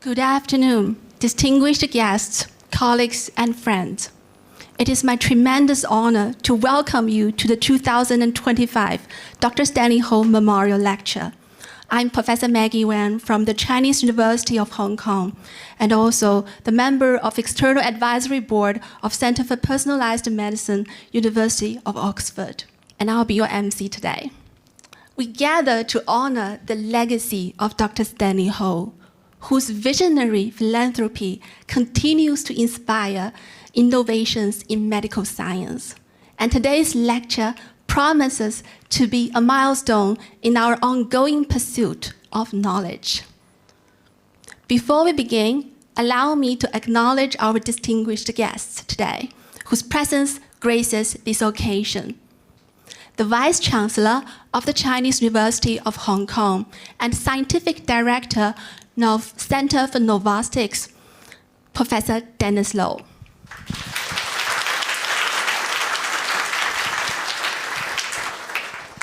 Good afternoon, distinguished guests, colleagues, and friends. It is my tremendous honor to welcome you to the 2025 Dr. Stanley Ho Memorial Lecture. I'm Professor Maggie Wan from the Chinese University of Hong Kong, and also the member of External Advisory Board of Center for Personalised Medicine, University of Oxford. And I'll be your MC today. We gather to honor the legacy of Dr. Stanley Ho, whose visionary philanthropy continues to inspire innovations in medical science. And today's lecture promises to be a milestone in our ongoing pursuit of knowledge. Before we begin, allow me to acknowledge our distinguished guests today, whose presence graces this occasion. The Vice Chancellor of the Chinese University of Hong Kong and Scientific Director of Center for Novostics, Professor Dennis Lo.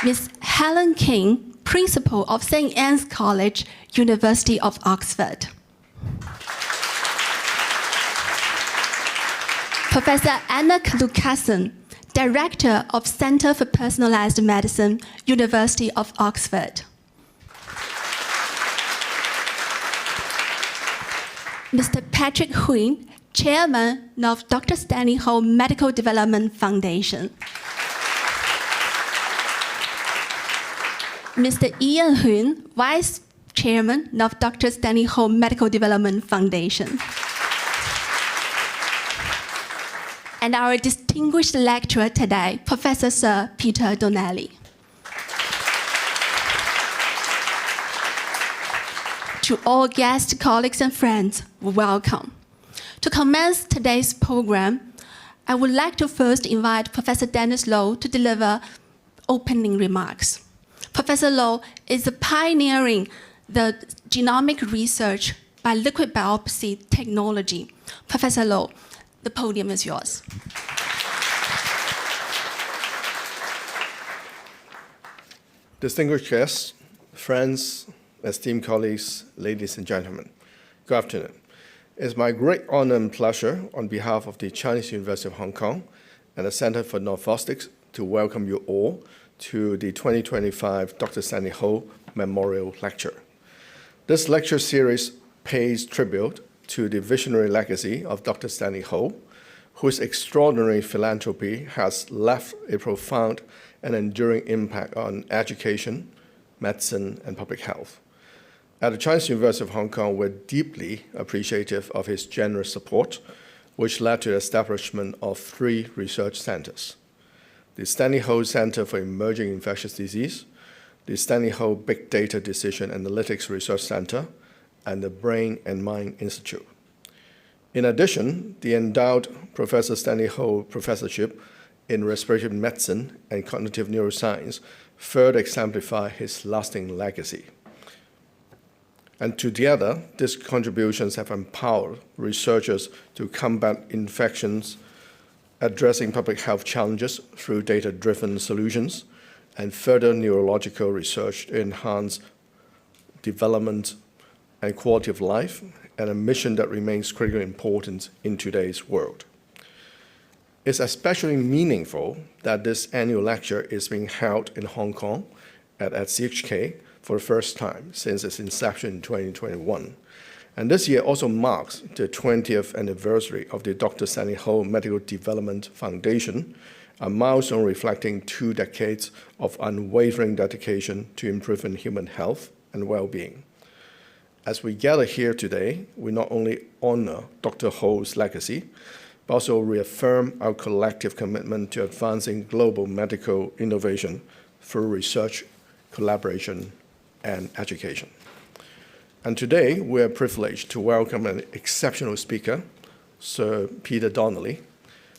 Ms. Helen King, Principal of St. Anne's College, University of Oxford. Professor Anna Lucassen, Director of Center for Personalised Medicine, University of Oxford. Mr. Patrick Huynh, Chairman of Dr. Stanley Ho Medical Development Foundation. Mr. Ian Huynh, Vice Chairman of Dr. Stanley Ho Medical Development Foundation. And our distinguished lecturer today, Professor Sir Peter Donnelly. To all guests, colleagues, and friends, welcome. To commence today's program, I would like to first invite Professor Dennis Lo to deliver opening remarks. Professor Lo is pioneering the genomic research by liquid biopsy technology. Professor Lo, the podium is yours. Distinguished guests, friends, esteemed colleagues, ladies and gentlemen, good afternoon. It's my great honor and pleasure on behalf of the Chinese University of Hong Kong and the Center for Novostics to welcome you all to the 2025 Dr. Stanley Ho Memorial Lecture. This lecture series pays tribute to the visionary legacy of Dr. Stanley Ho, whose extraordinary philanthropy has left a profound and enduring impact on education, medicine, and public health. At the Chinese University of Hong Kong, we're deeply appreciative of his generous support, which led to the establishment of 3 research centers: the Stanley Ho Center for Emerging Infectious Disease, the Stanley Ho Big Data Decision Analytics Research Center, and the Brain and Mind Institute. In addition, the endowed Professor Stanley Ho Professorship in Respiratory Medicine and Cognitive Neuroscience further exemplify his lasting legacy. And together, these contributions have empowered researchers to combat infections, addressing public health challenges through data-driven solutions, and further neurological research to enhance development and quality of life, and a mission that remains critically important in today's world. It's especially meaningful that this annual lecture is being held in Hong Kong at CHK for the first time since its inception in 2021. And this year also marks the 20th anniversary of the Dr. Stanley Ho Medical Development Foundation, a milestone reflecting 2 decades of unwavering dedication to improving human health and well-being. As we gather here today, we not only honor Dr. Ho's legacy, but also reaffirm our collective commitment to advancing global medical innovation through research, collaboration, and education. And today, we are privileged to welcome an exceptional speaker, Sir Peter Donnelly,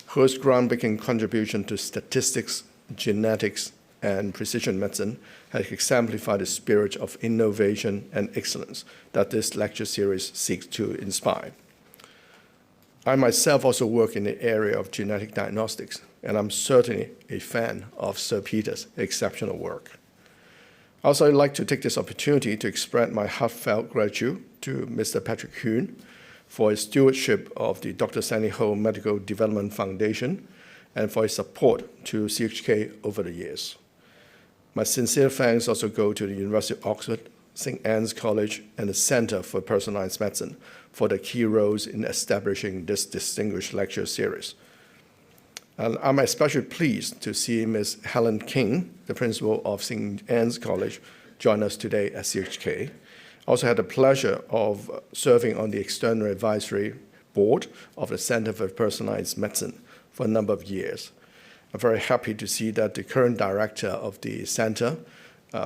whose groundbreaking contribution to statistics, genetics, and precision medicine has exemplified the spirit of innovation and excellence that this lecture series seeks to inspire. I myself also work in the area of genetic diagnostics, and I'm certainly a fan of Sir Peter's exceptional work. Also, I'd like to take this opportunity to express my heartfelt gratitude to Mr. Patrick Huhn for his stewardship of the Dr. Stanley Ho Medical Development Foundation and for his support to CHK over the years. My sincere thanks also go to the University of Oxford, St. Anne's College, and the Center for Personalised Medicine for their key roles in establishing this distinguished lecture series. And I'm especially pleased to see Ms. Helen King, the principal of St. Anne's College, join us today at CHK. I also had the pleasure of serving on the external advisory board of the Center for Personalised Medicine for a number of years. I'm very happy to see that the current director of the center,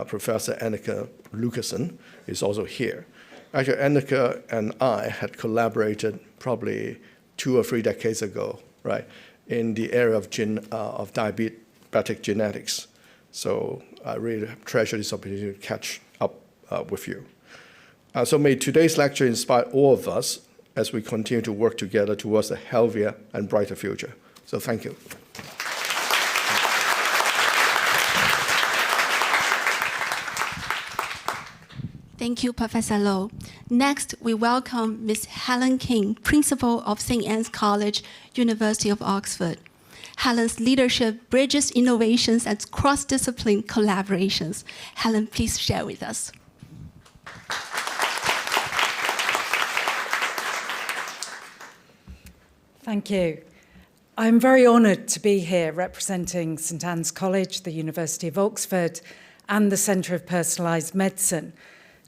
Professor Annika Lucassen, is also here. Actually, Annika and I had collaborated probably 2 or 3 decades ago, right, in the area of diabetic genetics. So I really treasure this opportunity to catch up with you. So may today's lecture inspire all of us as we continue to work together towards a healthier and brighter future. So thank you. Thank you, Professor Lo. Next, we welcome Ms. Helen King, Principal of St. Anne's College, University of Oxford. Helen's leadership bridges innovations and cross-discipline collaborations. Helen, please share with us. Thank you. I'm very honoured to be here representing St. Anne's College, the University of Oxford, and the Centre of Personalised Medicine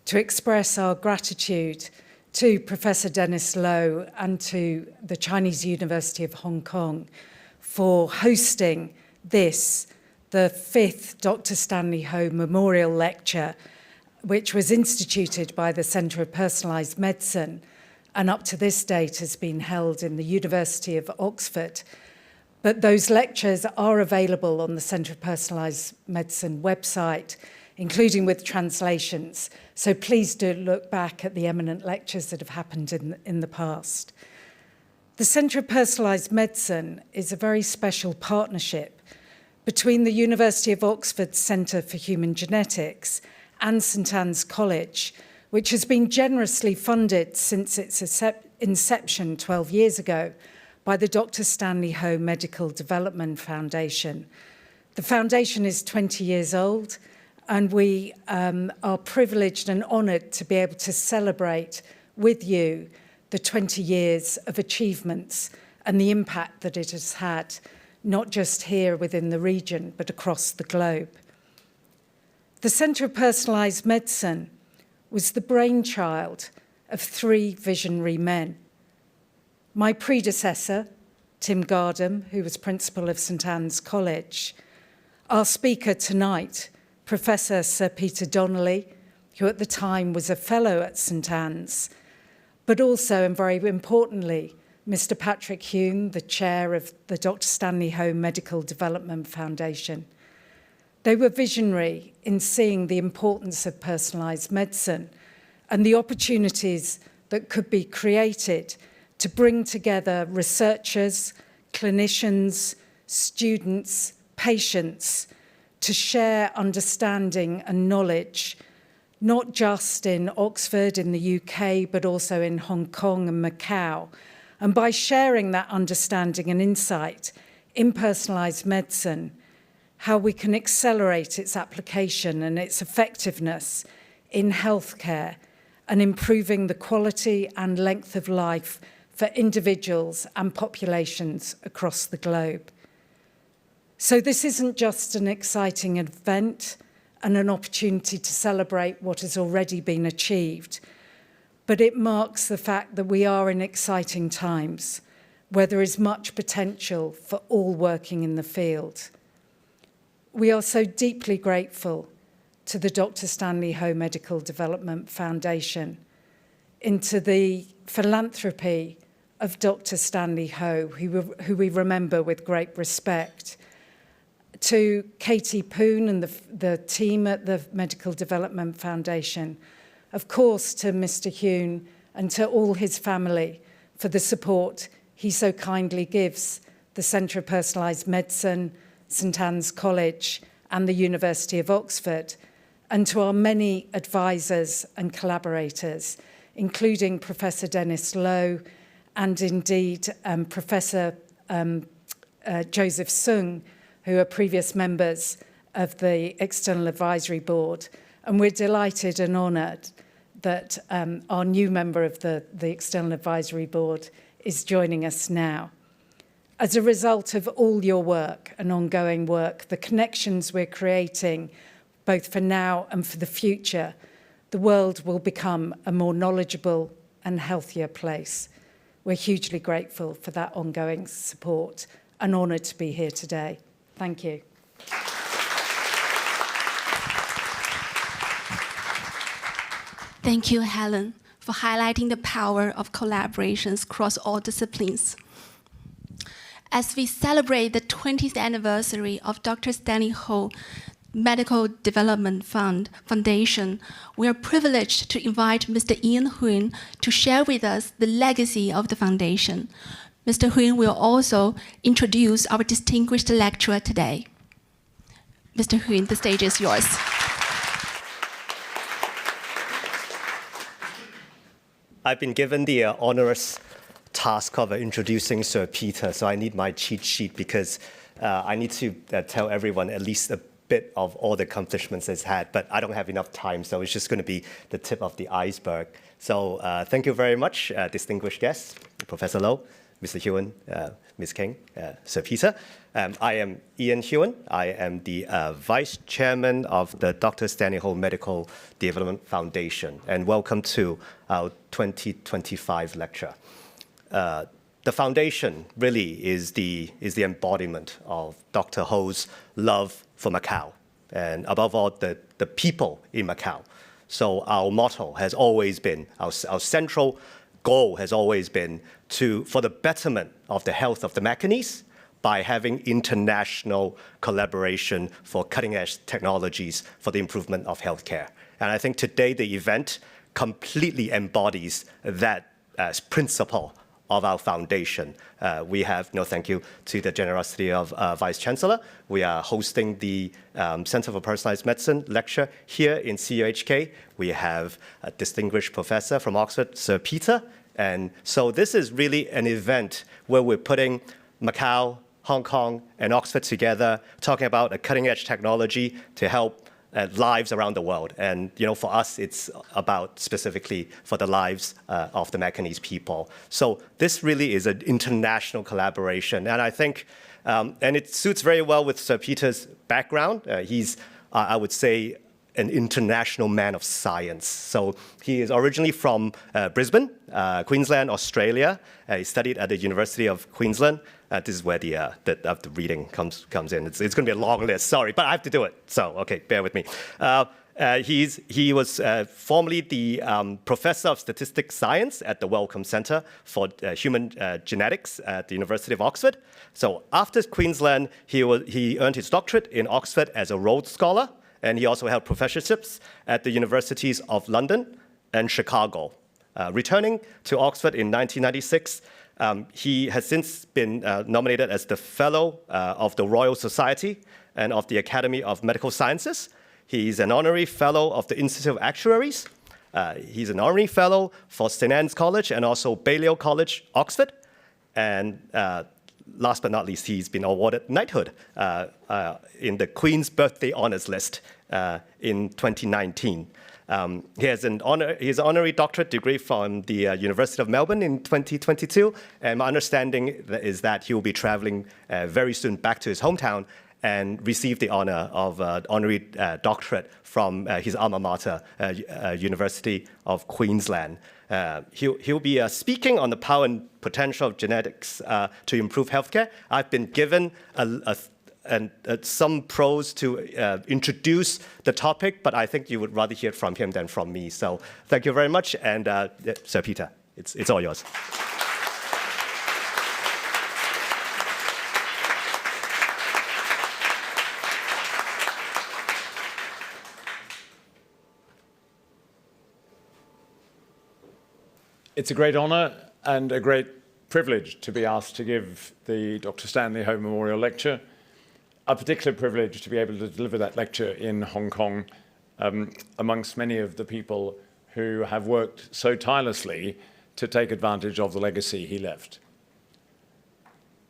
to express our gratitude to Professor Dennis Lo and to the Chinese University of Hong Kong for hosting this, the 5th Dr. Stanley Ho Memorial Lecture, which was instituted by the Centre of Personalised Medicine and up to this date has been held in the University of Oxford. But those lectures are available on the Centre of Personalised Medicine website, including with translations. So please do look back at the eminent lectures that have happened in the past. The Centre of Personalised Medicine is a very special partnership between the University of Oxford Centre for Human Genetics and St. Anne's College, which has been generously funded since its inception 12 years ago by the Dr. Stanley Ho Medical Development Foundation. The foundation is 20 years old, and we are privileged and honoured to be able to celebrate with you the 20 years of achievements and the impact that it has had, not just here within the region, but across the globe. The Centre of Personalised Medicine was the brainchild of 3 visionary men. My predecessor, Tim Gardam, who was principal of St. Anne's College, our speaker tonight, Professor Sir Peter Donnelly, who at the time was a fellow at St. Anne's, but also, and very importantly, Mr. Patrick Huhn, the chair of the Dr. Stanley Ho Medical Development Foundation. They were visionary in seeing the importance of personalised medicine and the opportunities that could be created to bring together researchers, clinicians, students, patients, to share understanding and knowledge, not just in Oxford, in the UK, but also in Hong Kong and Macau. And by sharing that understanding and insight in personalised medicine, how we can accelerate its application and its effectiveness in healthcare and improving the quality and length of life for individuals and populations across the globe. So this isn't just an exciting event and an opportunity to celebrate what has already been achieved, but it marks the fact that we are in exciting times where there is much potential for all working in the field. We are so deeply grateful to the Dr. Stanley Ho Medical Development Foundation, into the philanthropy of Dr. Stanley Ho, who we remember with great respect, to Katie Poon and the team at the Medical Development Foundation, of course to Mr. Huhn and to all his family for the support he so kindly gives the Centre of Personalised Medicine, St. Anne's College and the University of Oxford, and to our many advisors and collaborators, including Professor Dennis Lowe and indeed Professor Joseph Sung, who are previous members of the External Advisory Board. And we're delighted and honoured that our new member of the External Advisory Board is joining us now. As a result of all your work and ongoing work, the connections we're creating, both for now and for the future, the world will become a more knowledgeable and healthier place. We're hugely grateful for that ongoing support and honoured to be here today. Thank you. Thank you, Helen, for highlighting the power of collaborations across all disciplines. As we celebrate the 20th anniversary of Dr. Stanley Ho Medical Development Foundation, we are privileged to invite Mr. Ian Huynh to share with us the legacy of the foundation. Mr. Huynh will also introduce our distinguished lecturer today. Mr. Huynh, the stage is yours. I've been given the onerous task of introducing Sir Peter, so I need my cheat sheet because I need to tell everyone at least a bit of all the accomplishments it's had, but I don't have enough time, so it's just going to be the tip of the iceberg. So thank you very much, distinguished guests, Professor Lowe, Mr. Huynh, Ms. King, Sir Peter. I am Ian Huynh. I am the Vice Chairman of the Dr. Stanley Ho Medical Development Foundation, and welcome to our 2025 lecture. The foundation really is the embodiment of Dr. Ho's love for Macau, and above all, the people in Macau. So our motto has always been, our central goal has always been for the betterment of the health of the Macanese by having international collaboration for cutting-edge technologies for the improvement of healthcare. And I think today the event completely embodies that principle of our foundation. We have, thank you to the generosity of Vice Chancellor. We are hosting the Center for Personalised Medicine lecture here in CUHK. We have a distinguished professor from Oxford, Sir Peter. And so this is really an event where we're putting Macau, Hong Kong, and Oxford together, talking about a cutting-edge technology to help lives around the world. And for us, it's about specifically for the lives of the Macanese people. So this really is an international collaboration. And I think, and it suits very well with Sir Peter's background. He's, I would say, an international man of science. So he is originally from Brisbane, Queensland, Australia. He studied at the University of Queensland. This is where the reading comes in. It's going to be a long list, sorry, but I have to do it. So, okay, bear with me. He was formerly the professor of statistics science at the Wellcome Centre for Human Genetics at the University of Oxford. So after Queensland, he earned his doctorate in Oxford as a Rhodes Scholar, and he also held professorships at the Universities of London and Chicago. Returning to Oxford in 1996, he has since been nominated as the Fellow of the Royal Society and of the Academy of Medical Sciences. He's an honorary Fellow of the Institute of Actuaries. He's an honorary Fellow for St. Anne's College and also Balliol College, Oxford. And last but not least, he's been awarded knighthood in the Queen's Birthday Honours List in 2019. He has an honorary doctorate degree from the University of Melbourne in 2022, and my understanding is that he will be traveling very soon back to his hometown and receive the honor of honorary doctorate from his alma mater, University of Queensland. He'll be speaking on the power and potential of genetics to improve healthcare. I've been given some pros to introduce the topic, but I think you would rather hear from him than from me. So thank you very much, and Sir Peter, it's all yours. It's a great honor and a great privilege to be asked to give the Dr. Stanley Ho Memorial Lecture. A particular privilege to be able to deliver that lecture in Hong Kong amongst many of the people who have worked so tirelessly to take advantage of the legacy he left.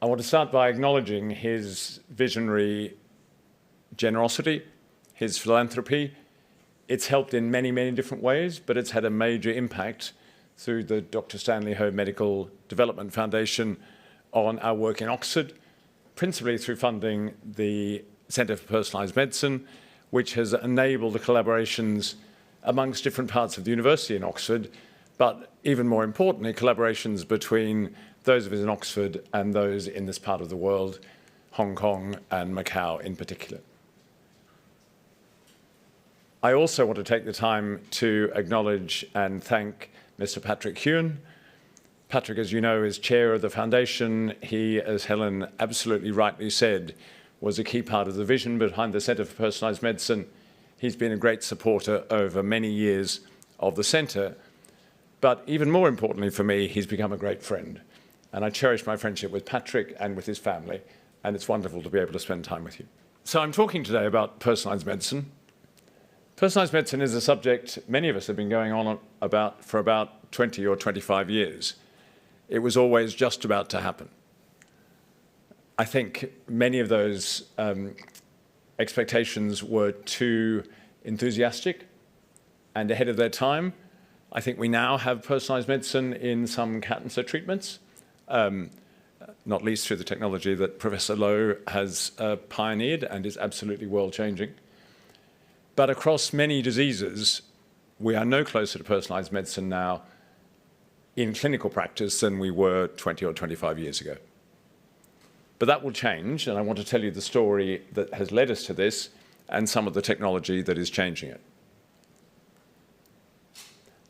I want to start by acknowledging his visionary generosity, his philanthropy. It's helped in many, many different ways, but it's had a major impact through the Dr. Stanley Ho Medical Development Foundation on our work in Oxford, principally through funding the Centre for Personalised Medicine, which has enabled the collaborations amongst different parts of the university in Oxford, but even more importantly, collaborations between those of us in Oxford and those in this part of the world, Hong Kong and Macau in particular. I also want to take the time to acknowledge and thank Mr. Patrick Huon. Patrick, as you know, is chair of the foundation. He, as Helen absolutely rightly said, was a key part of the vision behind the Centre for Personalised Medicine. He's been a great supporter over many years of the centre. But even more importantly for me, he's become a great friend. And I cherish my friendship with Patrick and with his family, and it's wonderful to be able to spend time with you. So I'm talking today about personalised medicine. Personalised medicine is a subject many of us have been going on about for about 20 or 25 years. It was always just about to happen. I think many of those expectations were too enthusiastic and ahead of their time. I think we now have personalised medicine in some cancer treatments, not least through the technology that Professor Lowe has pioneered and is absolutely world-changing. But across many diseases, we are no closer to personalised medicine now in clinical practice than we were 20 or 25 years ago. But that will change, and I want to tell you the story that has led us to this and some of the technology that is changing it.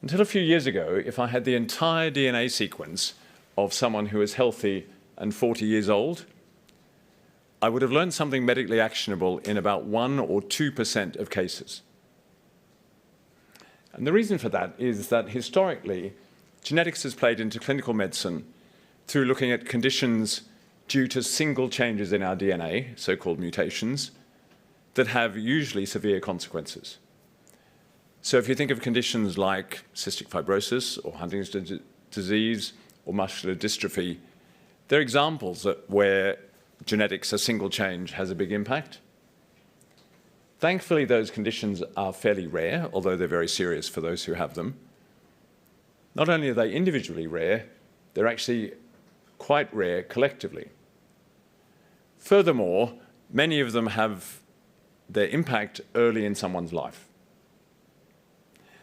Until a few years ago, if I had the entire DNA sequence of someone who is healthy and 40 years old, I would have learned something medically actionable in about 1 or 2% of cases. And the reason for that is that historically, genetics has played into clinical medicine through looking at conditions due to single changes in our DNA, so-called mutations, that have usually severe consequences. So if you think of conditions like cystic fibrosis or Huntington's disease or muscular dystrophy, they're examples where genetics, a single change, has a big impact. Thankfully, those conditions are fairly rare, although they're very serious for those who have them. Not only are they individually rare, they're actually quite rare collectively. Furthermore, many of them have their impact early in someone's life.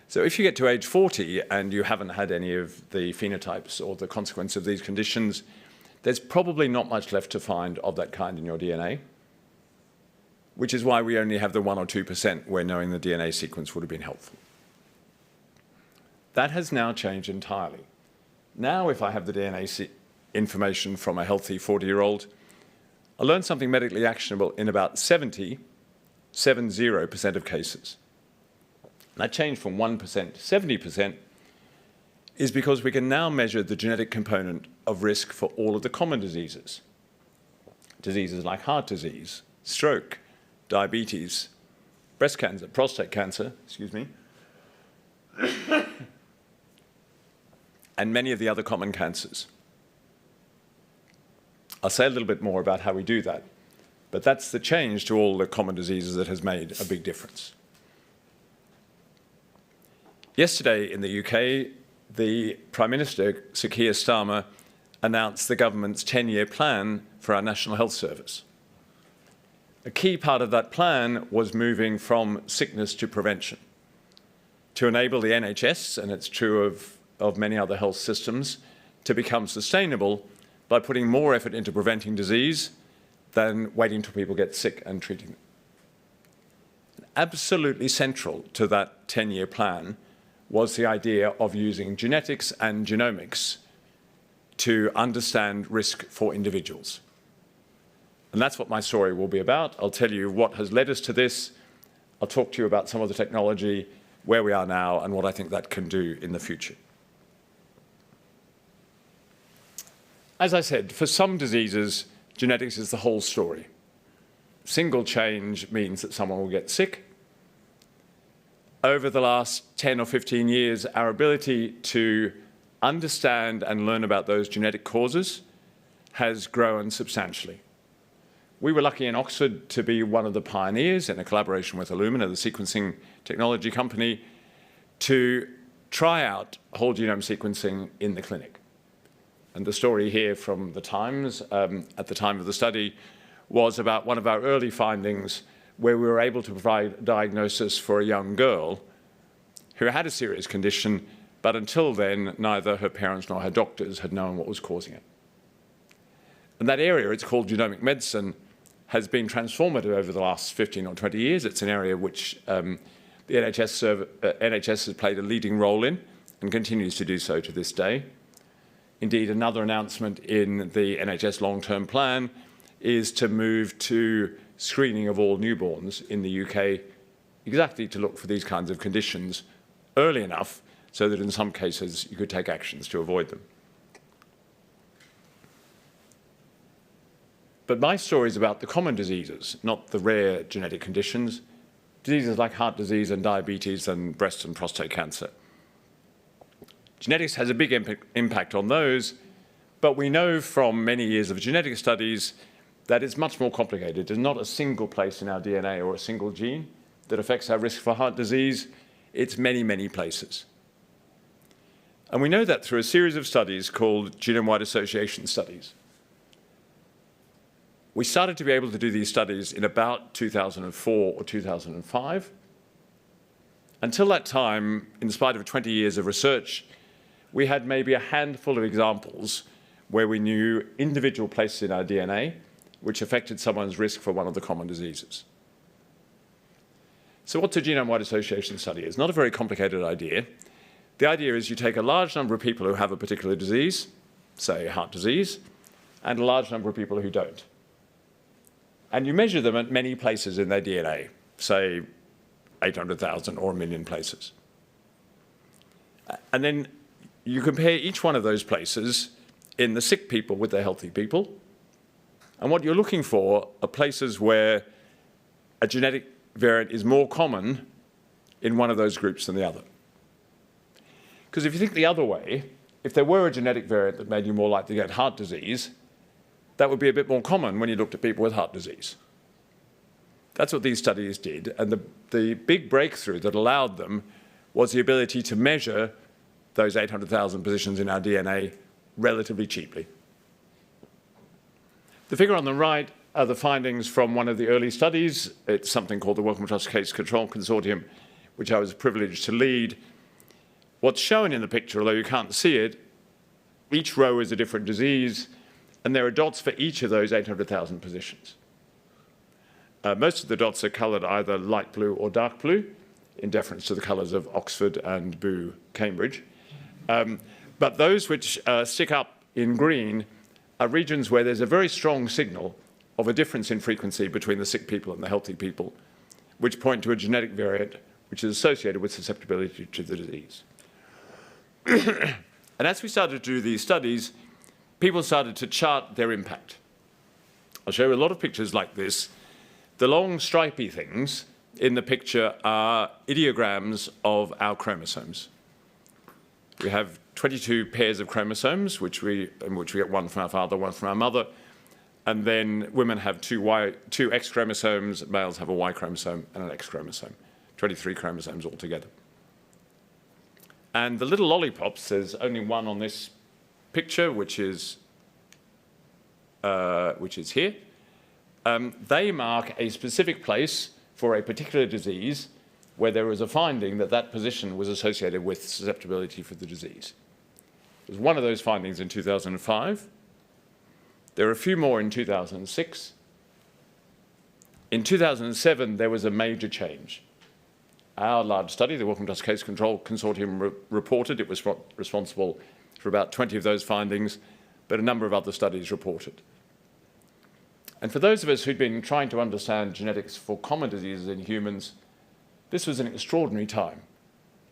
So if you get to age 40 and you haven't had any of the phenotypes or the consequence of these conditions, there's probably not much left to find of that kind in your DNA, which is why we only have the 1 or 2% where knowing the DNA sequence would have been helpful. That has now changed entirely. Now, if I have the DNA information from a healthy 40-year-old, I learn something medically actionable in about 70% of cases. And that change from 1% to 70% is because we can now measure the genetic component of risk for all of the common diseases. Diseases like heart disease, stroke, diabetes, breast cancer, prostate cancer, and many of the other common cancers. I'll say a little bit more about how we do that, but that's the change to all the common diseases that has made a big difference. Yesterday in the UK, the Prime Minister, Sir Keir Starmer, announced the government's 10-year plan for our National Health Service. A key part of that plan was moving from sickness to prevention, to enable the NHS, and it's true of many other health systems, to become sustainable by putting more effort into preventing disease than waiting till people get sick and treating them. Absolutely central to that 10-year plan was the idea of using genetics and genomics to understand risk for individuals. And that's what my story will be about. I'll tell you what has led us to this. I'll talk to you about some of the technology, where we are now, and what I think that can do in the future. As I said, for some diseases, genetics is the whole story. Single change means that someone will get sick. over the last 10 or 15 years, our ability to understand and learn about those genetic causes has grown substantially. We were lucky in Oxford to be one of the pioneers in a collaboration with Illumina, the sequencing technology company, to try out whole genome sequencing in the clinic. And the story here from the Times at the time of the study was about one of our early findings where we were able to provide diagnosis for a young girl who had a serious condition, but until then, neither her parents nor her doctors had known what was causing it. And that area, it's called genomic medicine, has been transformative over the last 15 or 20 years. It's an area which the NHS has played a leading role in and continues to do so to this day. Indeed, another announcement in the NHS long-term plan is to move to screening of all newborns in the UK, exactly to look for these kinds of conditions early enough so that in some cases you could take actions to avoid them. But my story is about the common diseases, not the rare genetic conditions, diseases like heart disease and diabetes and breast and prostate cancer. Genetics has a big impact on those, but we know from many years of genetic studies that it's much more complicated. There's not a single place in our DNA or a single gene that affects our risk for heart disease. It's many, many places. And we know that through a series of studies called genome-wide association studies. We started to be able to do these studies in about 2004 or 2005. Until that time, in spite of 20 years of research, we had maybe a handful of examples where we knew individual places in our DNA which affected someone's risk for one of the common diseases. So what's a genome-wide association study? It's not a very complicated idea. The idea is you take a large number of people who have a particular disease, say heart disease, and a large number of people who don't. And you measure them at many places in their DNA, say 800,000 or 1 million places. And then you compare each one of those places in the sick people with the healthy people. And what you're looking for are places where a genetic variant is more common in one of those groups than the other. Because if you think the other way, if there were a genetic variant that made you more likely to get heart disease, that would be a bit more common when you looked at people with heart disease. That's what these studies did. And the big breakthrough that allowed them was the ability to measure those 800,000 positions in our DNA relatively cheaply. The figure on the right are the findings from one of the early studies. It's something called the Wellcome Trust Case Control Consortium, which I was privileged to lead. What's shown in the picture, although you can't see it, each row is a different disease, and there are dots for each of those 800,000 positions. Most of the dots are coloured either light blue or dark blue, in deference to the colours of Oxford and Boo, Cambridge. But those which stick up in green are regions where there's a very strong signal of a difference in frequency between the sick people and the healthy people, which point to a genetic variant which is associated with susceptibility to the disease. And as we started to do these studies, people started to chart their impact. I'll show you a lot of pictures like this. The long stripy things in the picture are ideograms of our chromosomes. We have 22 pairs of chromosomes, in which we get one from our father, one from our mother, and then women have two X chromosomes, males have a Y chromosome and an X chromosome, 23 chromosomes altogether. And the little lollipops, there's only one on this picture, which is here. They mark a specific place for a particular disease where there was a finding that that position was associated with susceptibility for the disease. It was one of those findings in 2005. There are a few more in 2006. In 2007, there was a major change. Our large study, the Wellcome Trust Case Control Consortium, reported it was responsible for about 20 of those findings, but a number of other studies reported. And for those of us who'd been trying to understand genetics for common diseases in humans, this was an extraordinary time.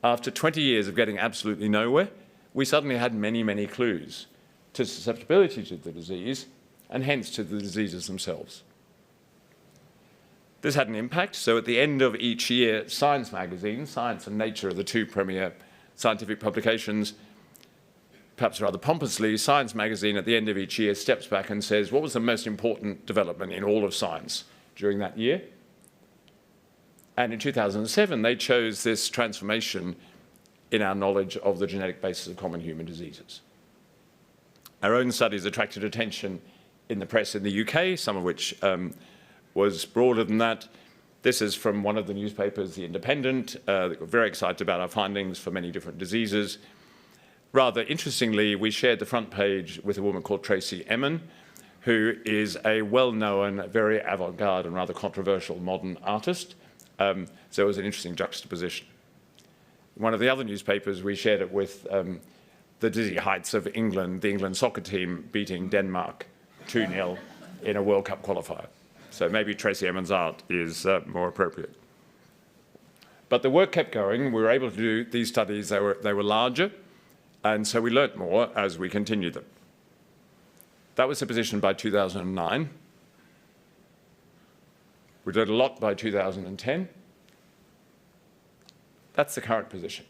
After 20 years of getting absolutely nowhere, we suddenly had many, many clues to susceptibility to the disease and hence to the diseases themselves. This had an impact. So at the end of each year, Science magazine, Science and Nature are the two premier scientific publications, perhaps rather pompously, Science magazine at the end of each year steps back and says, what was the most important development in all of science during that year? And in 2007, they chose this transformation in our knowledge of the genetic basis of common human diseases. Our own studies attracted attention in the press in the UK, some of which was broader than that. This is from one of the newspapers, The Independent. They were very excited about our findings for many different diseases. Rather interestingly, we shared the front page with a woman called Tracey Emin, who is a well-known, very avant-garde and rather controversial modern artist. So it was an interesting juxtaposition. One of the other newspapers, we shared it with the dizzy heights of England, the England soccer team beating Denmark 2-0 in a World Cup qualifier. So maybe Tracey Emin's art is more appropriate. But the work kept going. We were able to do these studies. They were larger, and so we learnt more as we continued them. That was the position by 2009. We did a lot by 2010. That's the current position.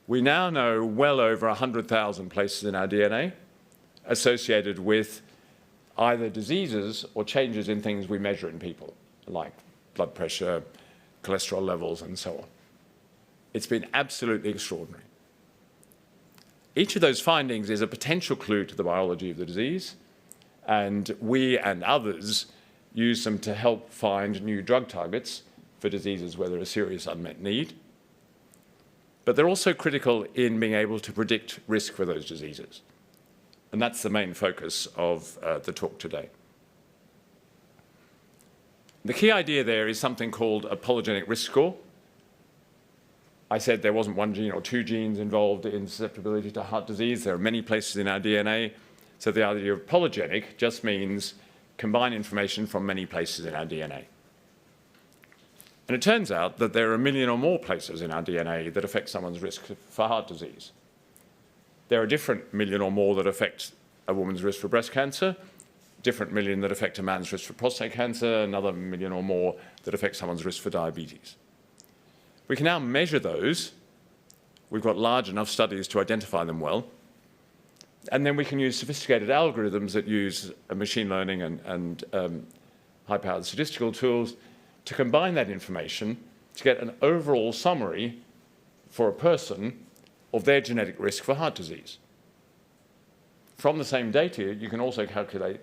We now know well over 100,000 places in our DNA associated with either diseases or changes in things we measure in people, like blood pressure, cholesterol levels, and so on. It's been absolutely extraordinary. Each of those findings is a potential clue to the biology of the disease, and we and others use them to help find new drug targets for diseases where there is serious unmet need. But they're also critical in being able to predict risk for those diseases. And that's the main focus of the talk today. The key idea there is something called a polygenic risk score. I said there wasn't one gene or two genes involved in susceptibility to heart disease. There are many places in our DNA. So the idea of polygenic just means combine information from many places in our DNA. And it turns out that there are 1 million or more places in our DNA that affect someone's risk for heart disease. There are different 1 million or more that affect a woman's risk for breast cancer, different 1 million that affect a man's risk for prostate cancer, another 1 million or more that affect someone's risk for diabetes. We can now measure those. We've got large enough studies to identify them well. And then we can use sophisticated algorithms that use machine learning and high-powered statistical tools to combine that information to get an overall summary for a person of their genetic risk for heart disease. From the same data, you can also calculate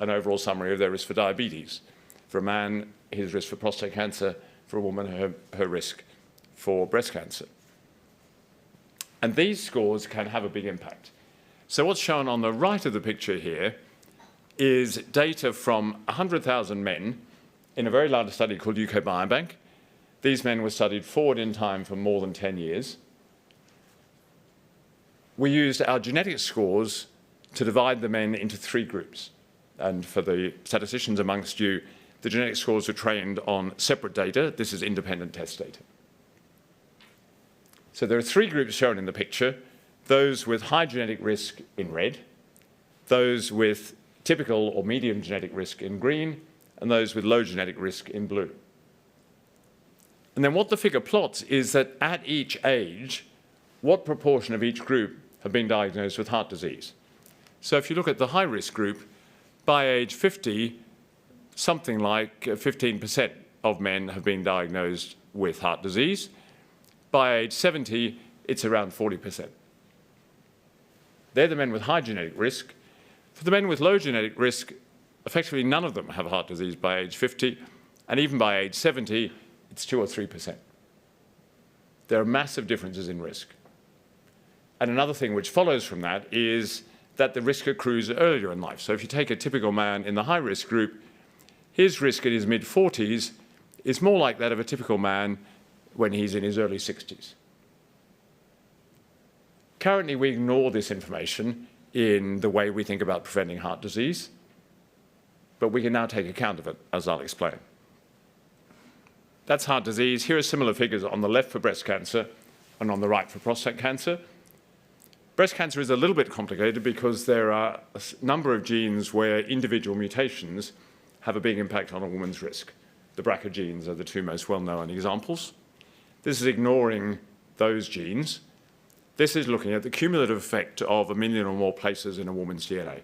an overall summary of their risk for diabetes. For a man, his risk for prostate cancer. For a woman, her risk for breast cancer. And these scores can have a big impact. So what's shown on the right of the picture here is data from 100,000 men in a very large study called UK Biobank. These men were studied forward in time for more than 10 years. We used our genetic scores to divide the men into 3 groups. And for the statisticians amongst you, the genetic scores were trained on separate data. This is independent test data. So there are 3 groups shown in the picture: those with high genetic risk in red, those with typical or medium genetic risk in green, and those with low genetic risk in blue. And then what the figure plots is that at each age, what proportion of each group have been diagnosed with heart disease. So if you look at the high-risk group, by age 50, something like 15% of men have been diagnosed with heart disease. By age 70, it's around 40%. They're the men with high genetic risk. For the men with low genetic risk, effectively none of them have heart disease by age 50, and even by age 70, it's 2 or 3%. There are massive differences in risk. And another thing which follows from that is that the risk accrues earlier in life. So if you take a typical man in the high-risk group, his risk in his mid-40s is more like that of a typical man when he's in his early 60s. Currently, we ignore this information in the way we think about preventing heart disease, but we can now take account of it, as I'll explain. That's heart disease. Here are similar figures on the left for breast cancer and on the right for prostate cancer. Breast cancer is a little bit complicated because there are a number of genes where individual mutations have a big impact on a woman's risk. The BRCA genes are the two most well-known examples. This is ignoring those genes. This is looking at the cumulative effect of 1 million or more places in a woman's DNA.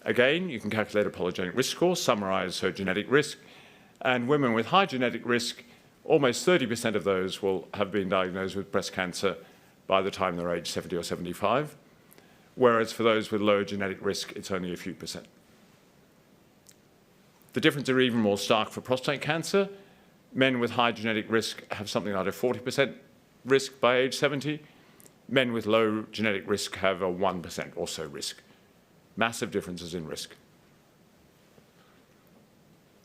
Again, you can calculate a polygenic risk score, summarize her genetic risk, and women with high genetic risk, almost 30% of those will have been diagnosed with breast cancer by the time they're age 70 or 75, whereas for those with low genetic risk, it's only a few percent. The differences are even more stark for prostate cancer. Men with high genetic risk have something like a 40% risk by age 70. Men with low genetic risk have a 1% or so risk. Massive differences in risk.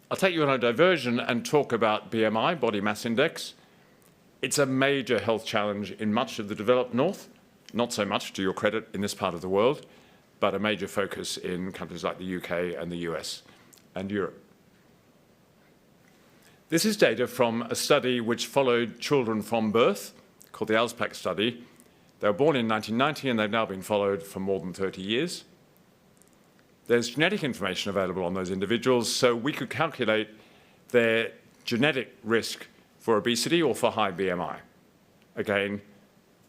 I'll take you on a diversion and talk about BMI, body mass index. It's a major health challenge in much of the developed north, not so much, to your credit, in this part of the world, but a major focus in countries like the UK and the US and Europe. This is data from a study which followed children from birth, called the ALSPAC study. They were born in 1990 and they've now been followed for more than 30 years. There's genetic information available on those individuals, so we could calculate their genetic risk for obesity or for high BMI. Again,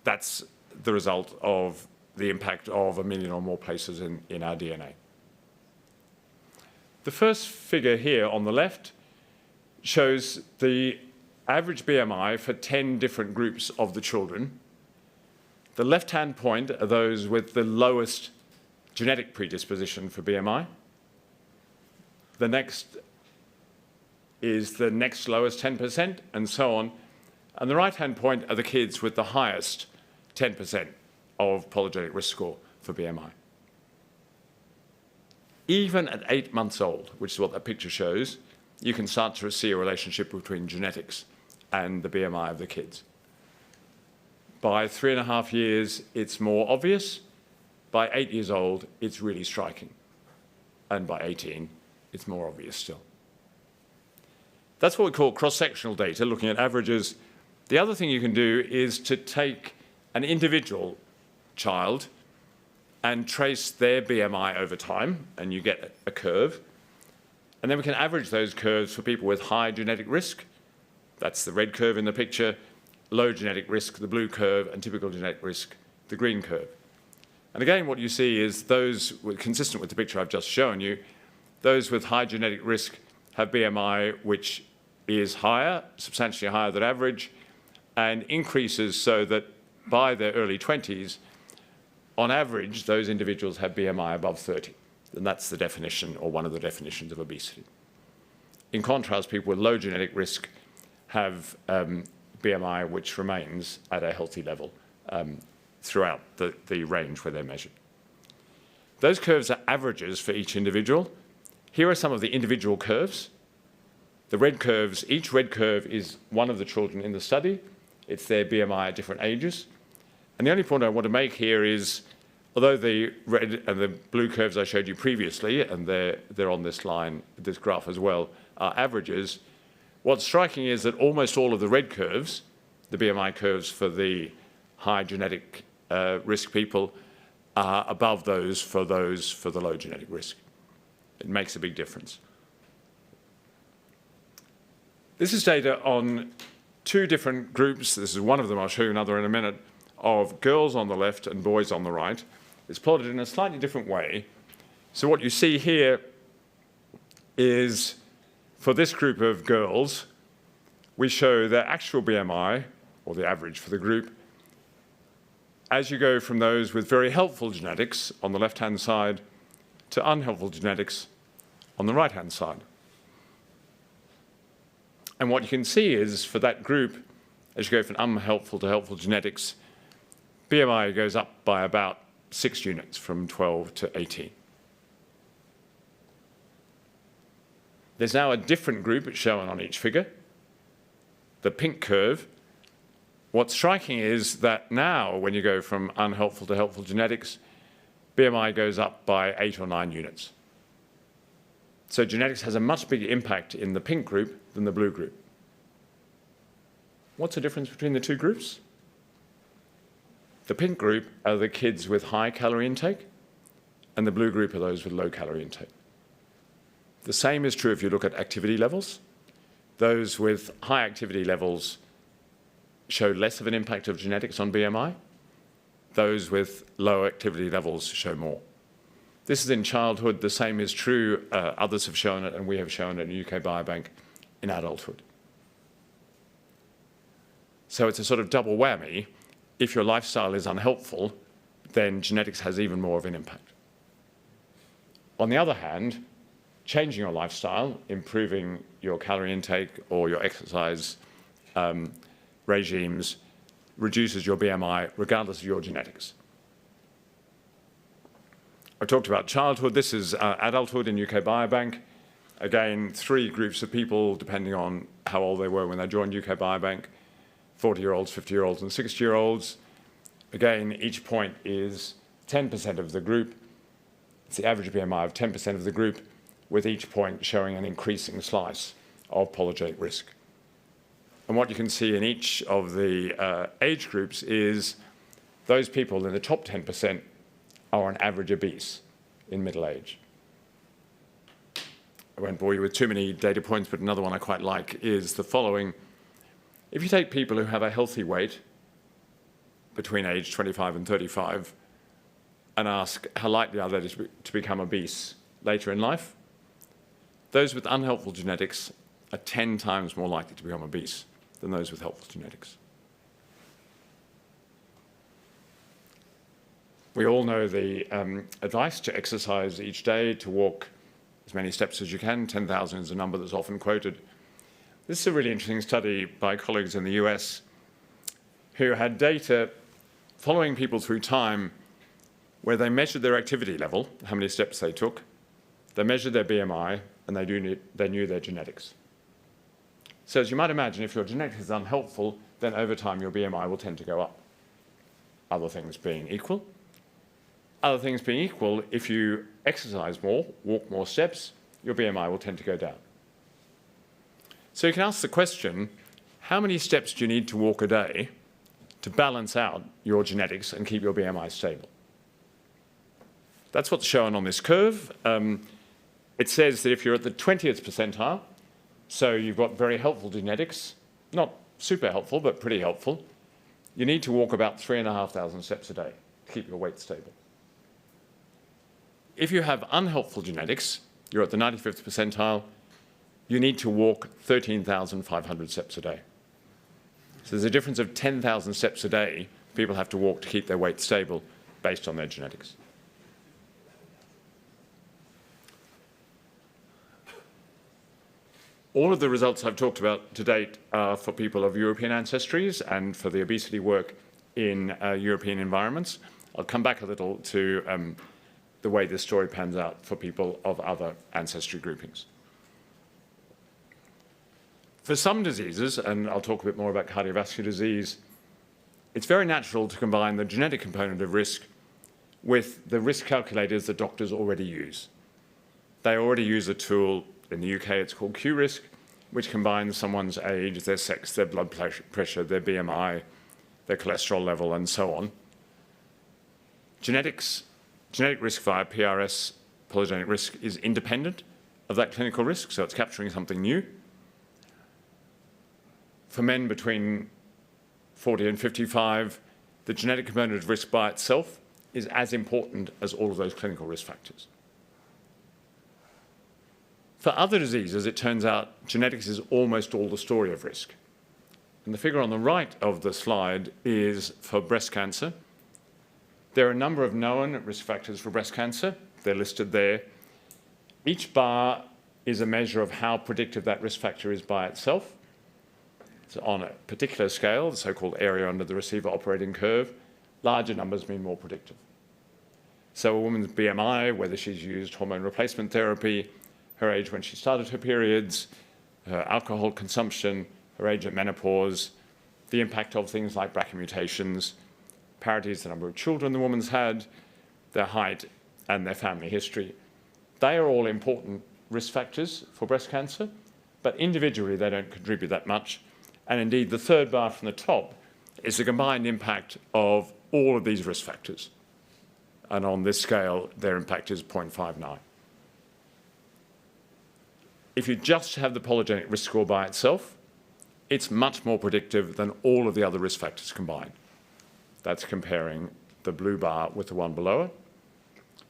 that's the result of the impact of 1 million or more places in our DNA. The first figure here on the left shows the average BMI for 10 different groups of the children. The left-hand point are those with the lowest genetic predisposition for BMI. The next is the next lowest 10%, and so on. And the right-hand point are the kids with the highest 10% of polygenic risk score for BMI. Even at 8 months old, which is what that picture shows, you can start to see a relationship between genetics and the BMI of the kids. By 3.5 years, it's more obvious. By 8 years old, it's really striking. And by 18, it's more obvious still. That's what we call cross-sectional data, looking at averages. The other thing you can do is to take an individual child and trace their BMI over time, and you get a curve. And then we can average those curves for people with high genetic risk. That's the red curve in the picture, low genetic risk, the blue curve, and typical genetic risk, the green curve. And again, what you see is those, consistent with the picture I've just shown you, those with high genetic risk have BMI which is higher, substantially higher than average, and increases so that by their early 20s, on average, those individuals have BMI above 30. And that's the definition, or one of the definitions, of obesity. In contrast, people with low genetic risk have BMI which remains at a healthy level throughout the range where they're measured. Those curves are averages for each individual. Here are some of the individual curves. The red curves, each red curve is one of the children in the study. It's their BMI at different ages. And the only point I want to make here is, although the red and the blue curves I showed you previously, and they're on this line, this graph as well, are averages, what's striking is that almost all of the red curves, the BMI curves for the high genetic risk people, are above those for the low genetic risk. It makes a big difference. This is data on 2 different groups. This is one of them, I'll show you another in a minute, of girls on the left and boys on the right. It's plotted in a slightly different way. So what you see here is, for this group of girls, we show their actual BMI, or the average for the group, as you go from those with very helpful genetics on the left-hand side to unhelpful genetics on the right-hand side. And what you can see is, for that group, as you go from unhelpful to helpful genetics, BMI goes up by about 6 units from 12 to 18. There's now a different group shown on each figure, the pink curve. What's striking is that now, when you go from unhelpful to helpful genetics, BMI goes up by 8 or 9 units. So genetics has a much bigger impact in the pink group than the blue group. What's the difference between the 2 groups? The pink group are the kids with high calorie intake, and the blue group are those with low calorie intake. The same is true if you look at activity levels. Those with high activity levels show less of an impact of genetics on BMI. Those with low activity levels show more. This is in childhood. The same is true. Others have shown it, and we have shown it in UK Biobank in adulthood. So it's a sort of double whammy. If your lifestyle is unhelpful, then genetics has even more of an impact. On the other hand, changing your lifestyle, improving your calorie intake or your exercise regimes, reduces your BMI regardless of your genetics. I talked about childhood. This is adulthood in UK Biobank. Again, 3 groups of people, depending on how old they were when they joined UK Biobank: 40-year-olds, 50-year-olds, and 60-year-olds. Again, each point is 10% of the group. It's the average BMI of 10% of the group, with each point showing an increasing slice of polygenic risk. And what you can see in each of the age groups is those people in the top 10% are on average obese in middle age. I won't bore you with too many data points, but another one I quite like is the following. If you take people who have a healthy weight between age 25 and 35 and ask how likely are they to become obese later in life, those with unhelpful genetics are 10 times more likely to become obese than those with helpful genetics. We all know the advice to exercise each day, to walk as many steps as you can. 10,000 is a number that's often quoted. This is a really interesting study by colleagues in the US who had data following people through time where they measured their activity level, how many steps they took, they measured their BMI, and they knew their genetics. So as you might imagine, if your genetics is unhelpful, then over time your BMI will tend to go up. Other things being equal, if you exercise more, walk more steps, your BMI will tend to go down. So you can ask the question, how many steps do you need to walk a day to balance out your genetics and keep your BMI stable? That's what's shown on this curve. It says that if you're at the 20th percentile, so you've got very helpful genetics, not super helpful, but pretty helpful, you need to walk about 3,500 steps a day to keep your weight stable. If you have unhelpful genetics, you're at the 95th percentile, you need to walk 13,500 steps a day. So there's a difference of 10,000 steps a day people have to walk to keep their weight stable based on their genetics. All of the results I've talked about to date are for people of European ancestries and for the obesity work in European environments. I'll come back a little to the way this story pans out for people of other ancestry groupings. For some diseases, and I'll talk a bit more about cardiovascular disease, it's very natural to combine the genetic component of risk with the risk calculators that doctors already use. They already use a tool. In the UK, it's called Q-Risk, which combines someone's age, their sex, their blood pressure, their BMI, their cholesterol level, and so on. Genetic risk via PRS, polygenic risk, is independent of that clinical risk, so it's capturing something new. For men between 40 and 55, the genetic component of risk by itself is as important as all of those clinical risk factors. For other diseases, it turns out genetics is almost all the story of risk. And the figure on the right of the slide is for breast cancer. There are a number of known risk factors for breast cancer. They're listed there. Each bar is a measure of how predictive that risk factor is by itself. So on a particular scale, the so-called area under the receiver operating curve, larger numbers mean more predictive. So a woman's BMI, whether she's used hormone replacement therapy, her age when she started her periods, her alcohol consumption, her age at menopause, the impact of things like BRCA mutations, parity is the number of children the woman's had, their height, and their family history. They are all important risk factors for breast cancer, but individually they don't contribute that much. And indeed, the third bar from the top is the combined impact of all of these risk factors. And on this scale, their impact is 0.59. if you just have the polygenic risk score by itself, it's much more predictive than all of the other risk factors combined. That's comparing the blue bar with the one below it.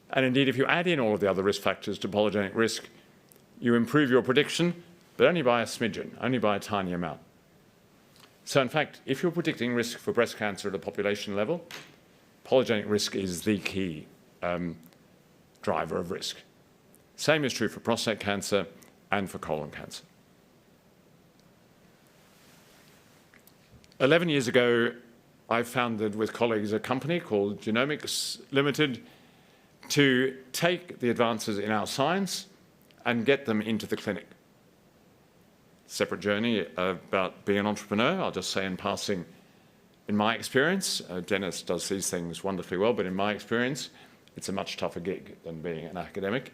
And indeed, if you add in all of the other risk factors to polygenic risk, you improve your prediction, but only by a smidgen, only by a tiny amount. So in fact, if you're predicting risk for breast cancer at a population level, polygenic risk is the key driver of risk. Same is true for prostate cancer and for colon cancer. 11 years ago, I founded with colleagues a company called Genomics Limited to take the advances in our science and get them into the clinic. Separate journey about being an entrepreneur. I'll just say in passing, in my experience, Dennis does these things wonderfully well, but in my experience, it's a much tougher gig than being an academic.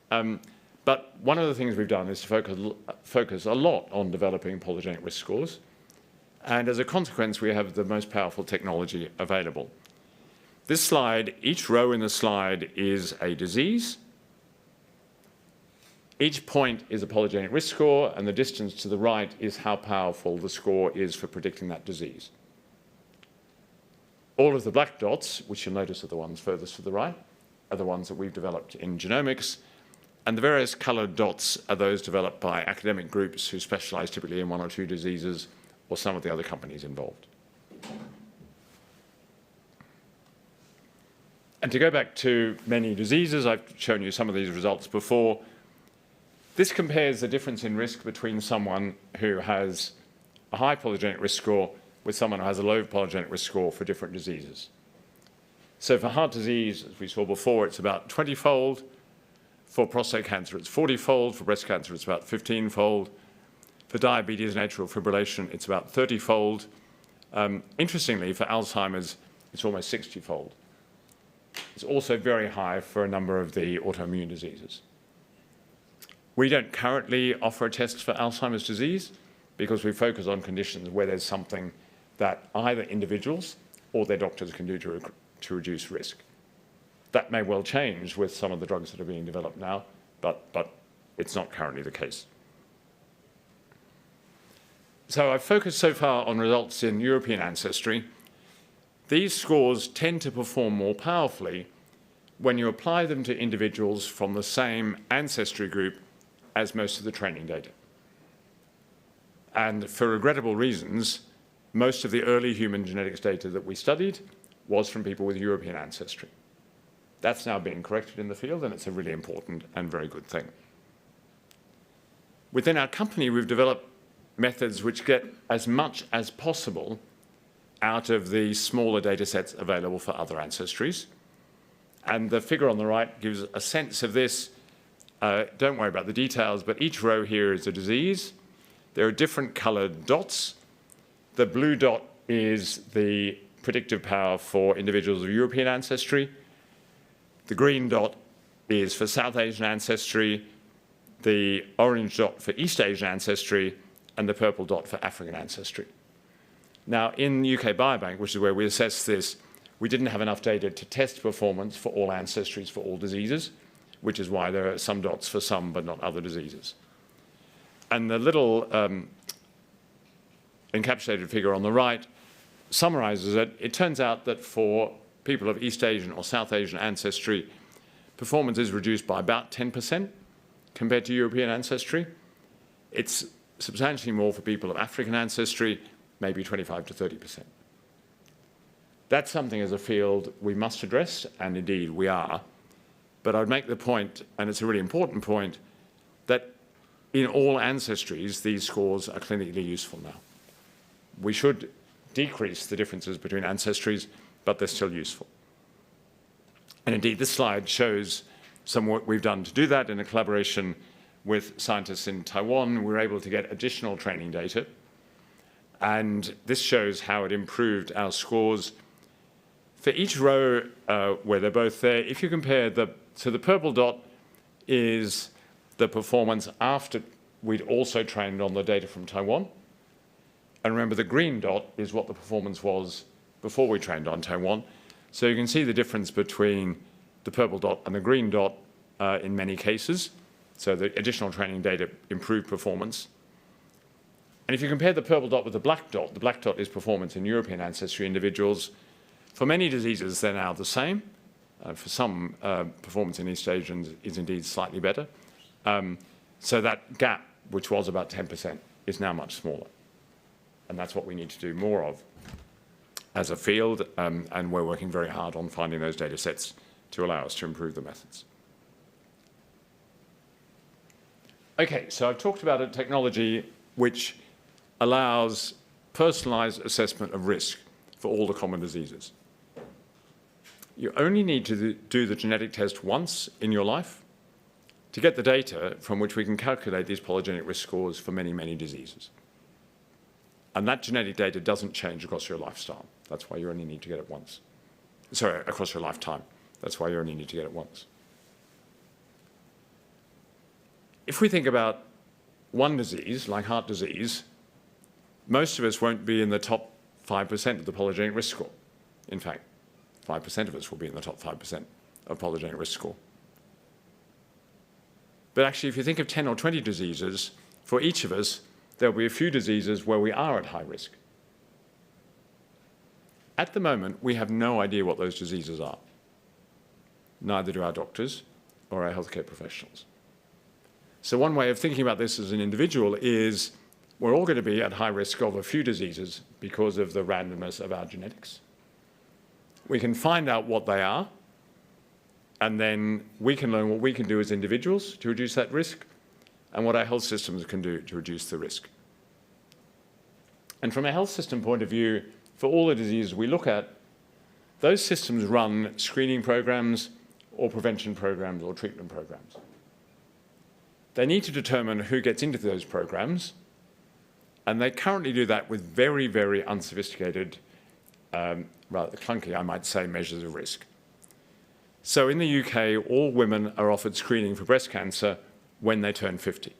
But one of the things we've done is to focus a lot on developing polygenic risk scores. And as a consequence, we have the most powerful technology available. This slide, each row in the slide is a disease. Each point is a polygenic risk score, and the distance to the right is how powerful the score is for predicting that disease. All of the black dots, which you'll notice are the ones furthest to the right, are the ones that we've developed in genomics, and the various coloured dots are those developed by academic groups who specialise typically in one or two diseases, or some of the other companies involved. And to go back to many diseases, I've shown you some of these results before. This compares the difference in risk between someone who has a high polygenic risk score with someone who has a low polygenic risk score for different diseases. So for heart disease, as we saw before, it's about 20-fold. For prostate cancer, it's 40-fold. For breast cancer, it's about 15-fold. For diabetes and atrial fibrillation, it's about 30-fold. Interestingly, for Alzheimer's, it's almost 60-fold. It's also very high for a number of the autoimmune diseases. We don't currently offer a test for Alzheimer's disease because we focus on conditions where there's something that either individuals or their doctors can do to reduce risk. That may well change with some of the drugs that are being developed now, but it's not currently the case. So I've focused so far on results in European ancestry. These scores tend to perform more powerfully when you apply them to individuals from the same ancestry group as most of the training data. And for regrettable reasons, most of the early human genetics data that we studied was from people with European ancestry. That's now being corrected in the field, and it's a really important and very good thing. Within our company, we've developed methods which get as much as possible out of the smaller data sets available for other ancestries. And the figure on the right gives a sense of this. Don't worry about the details, but each row here is a disease. There are different colored dots. The blue dot is the predictive power for individuals of European ancestry. The green dot is for South Asian ancestry, the orange dot for East Asian ancestry, and the purple dot for African ancestry. Now, in UK Biobank, which is where we assess this, we didn't have enough data to test performance for all ancestries for all diseases, which is why there are some dots for some but not other diseases. And the little encapsulated figure on the right summarizes it. It turns out that for people of East Asian or South Asian ancestry, performance is reduced by about 10% compared to European ancestry. It's substantially more for people of African ancestry, maybe 25 to 30%. That's something as a field we must address, and indeed we are. But I would make the point, and it's a really important point, that in all ancestries, these scores are clinically useful now. We should decrease the differences between ancestries, but they're still useful. And indeed, this slide shows some work we've done to do that in a collaboration with scientists in Taiwan. We were able to get additional training data, and this shows how it improved our scores. For each row where they're both there, if you compare so the purple dot is the performance after we'd also trained on the data from Taiwan. And remember, the green dot is what the performance was before we trained on Taiwan. So you can see the difference between the purple dot and the green dot in many cases. So the additional training data improved performance. And if you compare the purple dot with the black dot is performance in European ancestry individuals. For many diseases, they're now the same. For some, performance in East Asians is indeed slightly better. So that gap, which was about 10%, is now much smaller. And that's what we need to do more of as a field, and we're working very hard on finding those data sets to allow us to improve the methods. Okay, so I've talked about a technology which allows personalized assessment of risk for all the common diseases. You only need to do the genetic test once in your life to get the data from which we can calculate these polygenic risk scores for many, many diseases. And that genetic data doesn't change across your lifestyle. That's why you only need to get it once. Sorry, across your lifetime. That's why you only need to get it once. If we think about one disease, like heart disease, most of us won't be in the top 5% of the polygenic risk score. In fact, 5% of us will be in the top 5% of polygenic risk score. But actually, if you think of 10 or 20 diseases, for each of us, there'll be a few diseases where we are at high risk. At the moment, we have no idea what those diseases are. Neither do our doctors or our healthcare professionals. So one way of thinking about this as an individual is we're all going to be at high risk of a few diseases because of the randomness of our genetics. We can find out what they are, and then we can learn what we can do as individuals to reduce that risk and what our health systems can do to reduce the risk. And from a health system point of view, for all the diseases we look at, those systems run screening programs or prevention programs or treatment programs. They need to determine who gets into those programs, and they currently do that with very, very unsophisticated, rather clunky, I might say, measures of risk. So in the UK, all women are offered screening for breast cancer when they turn 50.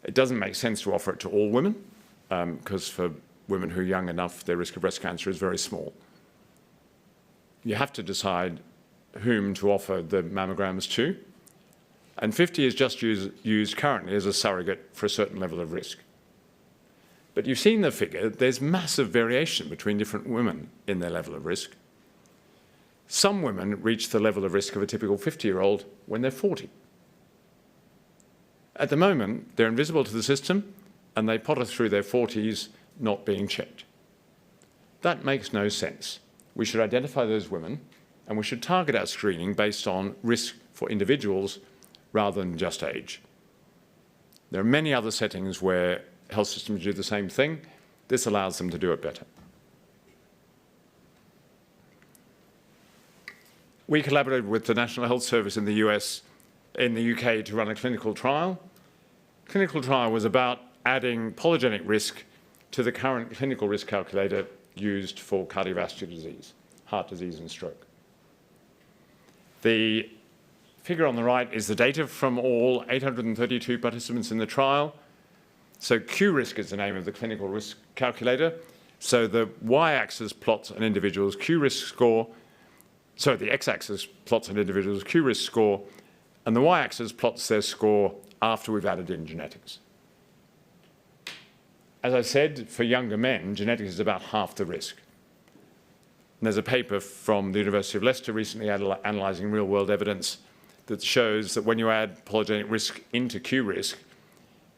It doesn't make sense to offer it to all women, because for women who are young enough, their risk of breast cancer is very small. You have to decide whom to offer the mammograms to, and 50 is just used currently as a surrogate for a certain level of risk. But you've seen the figure, there's massive variation between different women in their level of risk. Some women reach the level of risk of a typical 50-year-old when they're 40. At the moment, they're invisible to the system, and they potter through their 40s not being checked. That makes no sense. We should identify those women, and we should target our screening based on risk for individuals rather than just age. There are many other settings where health systems do the same thing. This allows them to do it better. We collaborated with the National Health Service in the UK to run a clinical trial. The clinical trial was about adding polygenic risk to the current clinical risk calculator used for cardiovascular disease, heart disease and stroke. The figure on the right is the data from all 832 participants in the trial. So Q-risk is the name of the clinical risk calculator. So the y-axis plots an individual's Q-risk score. So the x-axis plots an individual's Q-risk score, and the y-axis plots their score after we've added in genetics. As I said, for younger men, genetics is about half the risk. And there's a paper from the University of Leicester recently analysing real-world evidence that shows that when you add polygenic risk into Q-risk,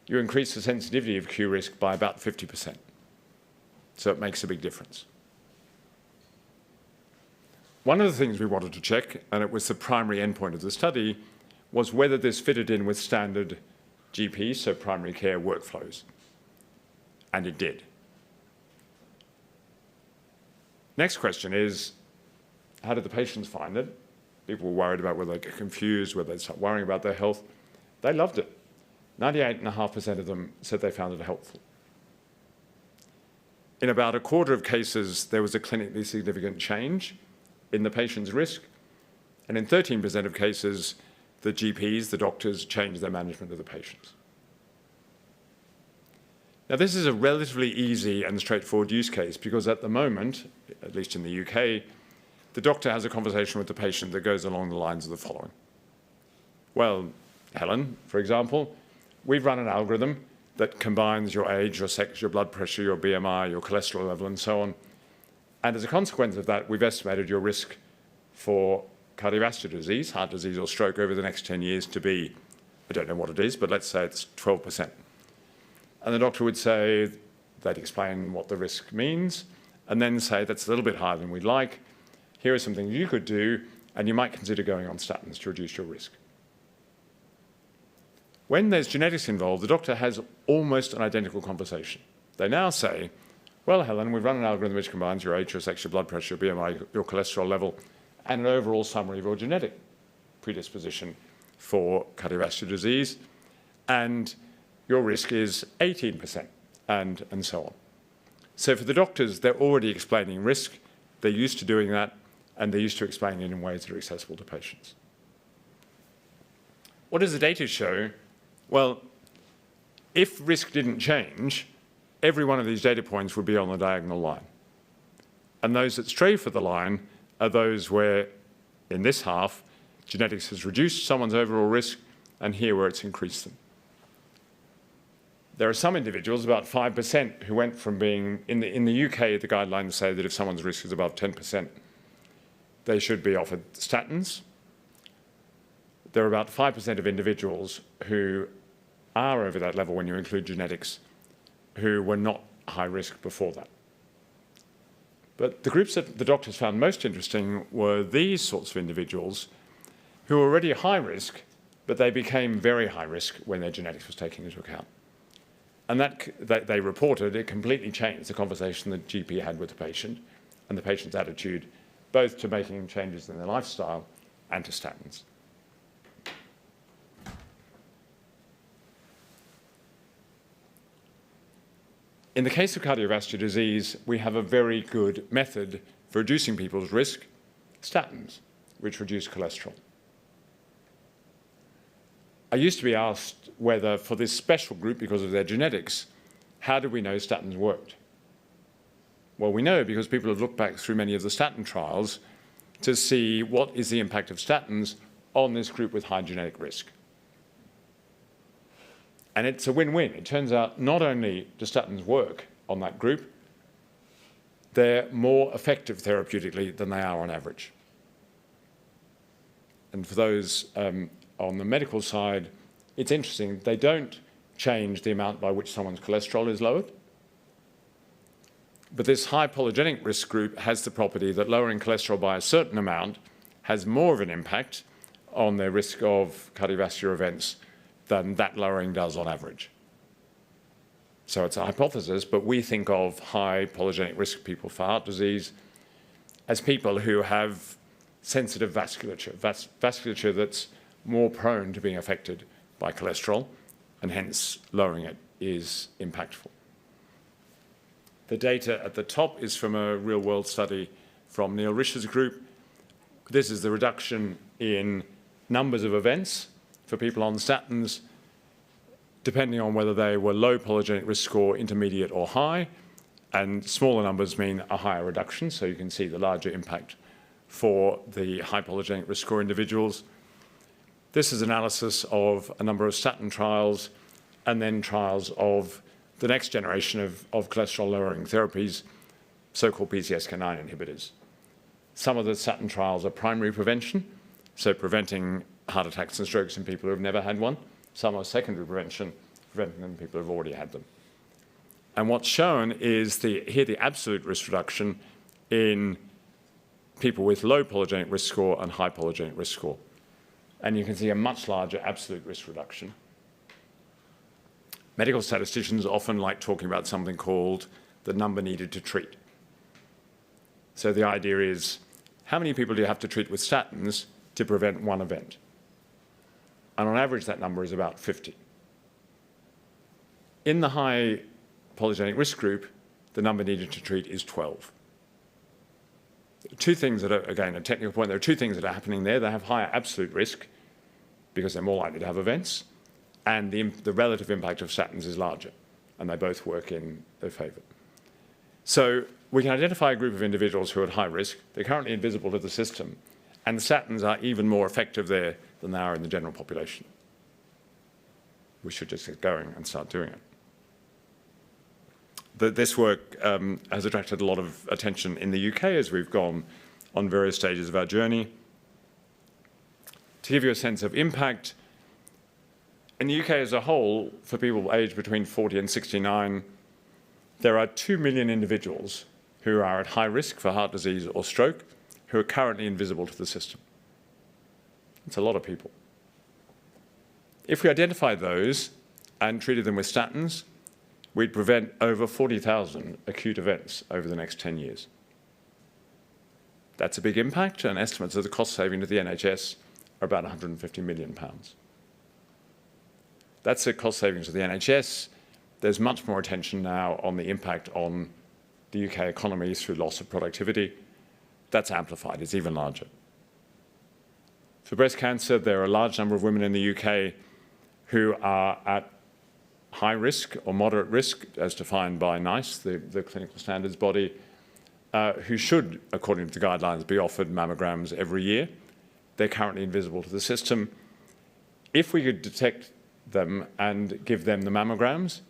you increase the sensitivity of Q-risk by about 50%. So it makes a big difference. One of the things we wanted to check, and it was the primary endpoint of the study, was whether this fitted in with standard GP, so primary care workflows. And it did. Next question is, how did the patients find it? People were worried about whether they get confused, whether they start worrying about their health. They loved it. 98.5% of them said they found it helpful. In about a quarter of cases, there was a clinically significant change in the patient's risk. And in 13% of cases, the GPs, the doctors, changed their management of the patients. Now, this is a relatively easy and straightforward use case because at the moment, at least in the UK, the doctor has a conversation with the patient that goes along the lines of the following. Well, Helen, for example, we've run an algorithm that combines your age, your sex, your blood pressure, your BMI, your cholesterol level, and so on. And as a consequence of that, we've estimated your risk for cardiovascular disease, heart disease or stroke over the next 10 years to be, I don't know what it is, but let's say it's 12%. And the doctor would say, they'd explain what the risk means, and then say, that's a little bit higher than we'd like. Here are some things you could do, and you might consider going on statins to reduce your risk. When there's genetics involved, the doctor has almost an identical conversation. They now say, well, Helen, we've run an algorithm which combines your age, your sex, your blood pressure, your BMI, your cholesterol level, and an overall summary of your genetic predisposition for cardiovascular disease, and your risk is 18%, and so on. So for the doctors, they're already explaining risk, they're used to doing that, and they're used to explaining it in ways that are accessible to patients. What does the data show? Well, if risk didn't change, every one of these data points would be on the diagonal line. And those that stray for the line are those where, in this half, genetics has reduced someone's overall risk, and here where it's increased them. There are some individuals, about 5%, who went from being, in the UK, the guidelines say that if someone's risk is above 10%, they should be offered statins. There are about 5% of individuals who are over that level when you include genetics, who were not high risk before that. But the groups that the doctors found most interesting were these sorts of individuals who were already high risk, but they became very high risk when their genetics was taken into account. And that they reported, it completely changed the conversation the GP had with the patient and the patient's attitude, both to making changes in their lifestyle and to statins. In the case of cardiovascular disease, we have a very good method for reducing people's risk, statins, which reduce cholesterol. I used to be asked whether, for this special group, because of their genetics, how did we know statins worked? Well, we know because people have looked back through many of the statin trials to see what is the impact of statins on this group with high genetic risk. And it's a win-win. It turns out not only do statins work on that group, they're more effective therapeutically than they are on average. And for those on the medical side, it's interesting. They don't change the amount by which someone's cholesterol is lowered. But this high polygenic risk group has the property that lowering cholesterol by a certain amount has more of an impact on their risk of cardiovascular events than that lowering does on average. So it's a hypothesis, but we think of high polygenic risk people for heart disease as people who have sensitive vasculature, vasculature that's more prone to being affected by cholesterol, and hence lowering it is impactful. The data at the top is from a real-world study from Neil Rish's group. This is the reduction in numbers of events for people on statins, depending on whether they were low polygenic risk score, intermediate or high, and smaller numbers mean a higher reduction, so you can see the larger impact for the high polygenic risk score individuals. This is analysis of a number of statin trials and then trials of the next generation of cholesterol-lowering therapies, so-called PCSK9 inhibitors. Some of the statin trials are primary prevention, so preventing heart attacks and strokes in people who have never had one. Some are secondary prevention, preventing them in people who have already had them. And what's shown is here the absolute risk reduction in people with low polygenic risk score and high polygenic risk score. And you can see a much larger absolute risk reduction. Medical statisticians often like talking about something called the number needed to treat. So the idea is, how many people do you have to treat with statins to prevent one event? And on average, that number is about 50. In the high polygenic risk group, the number needed to treat is 12. Two things that are, again, a technical point, there are two things that are happening there. They have higher absolute risk because they're more likely to have events, and the relative impact of statins is larger, and they both work in their favor. So we can identify a group of individuals who are at high risk. They're currently invisible to the system, and the statins are even more effective there than they are in the general population. We should just get going and start doing it. This work has attracted a lot of attention in the UK as we've gone on various stages of our journey. To give you a sense of impact, in the UK as a whole, for people aged between 40 and 69, there are 2 million individuals who are at high risk for heart disease or stroke who are currently invisible to the system. It's a lot of people. If we identified those and treated them with statins, we'd prevent over 40,000 acute events over the next 10 years. That's a big impact, and estimates of the cost saving to the NHS are about £150 million. That's the cost savings to the NHS. There's much more attention now on the impact on the UK economy through loss of productivity. That's amplified, it's even larger. For breast cancer, there are a large number of women in the UK who are at high risk or moderate risk, as defined by NICE, the clinical standards body, who should, according to the guidelines, be offered mammograms every year. They're currently invisible to the system. If we could detect them and give them the mammograms,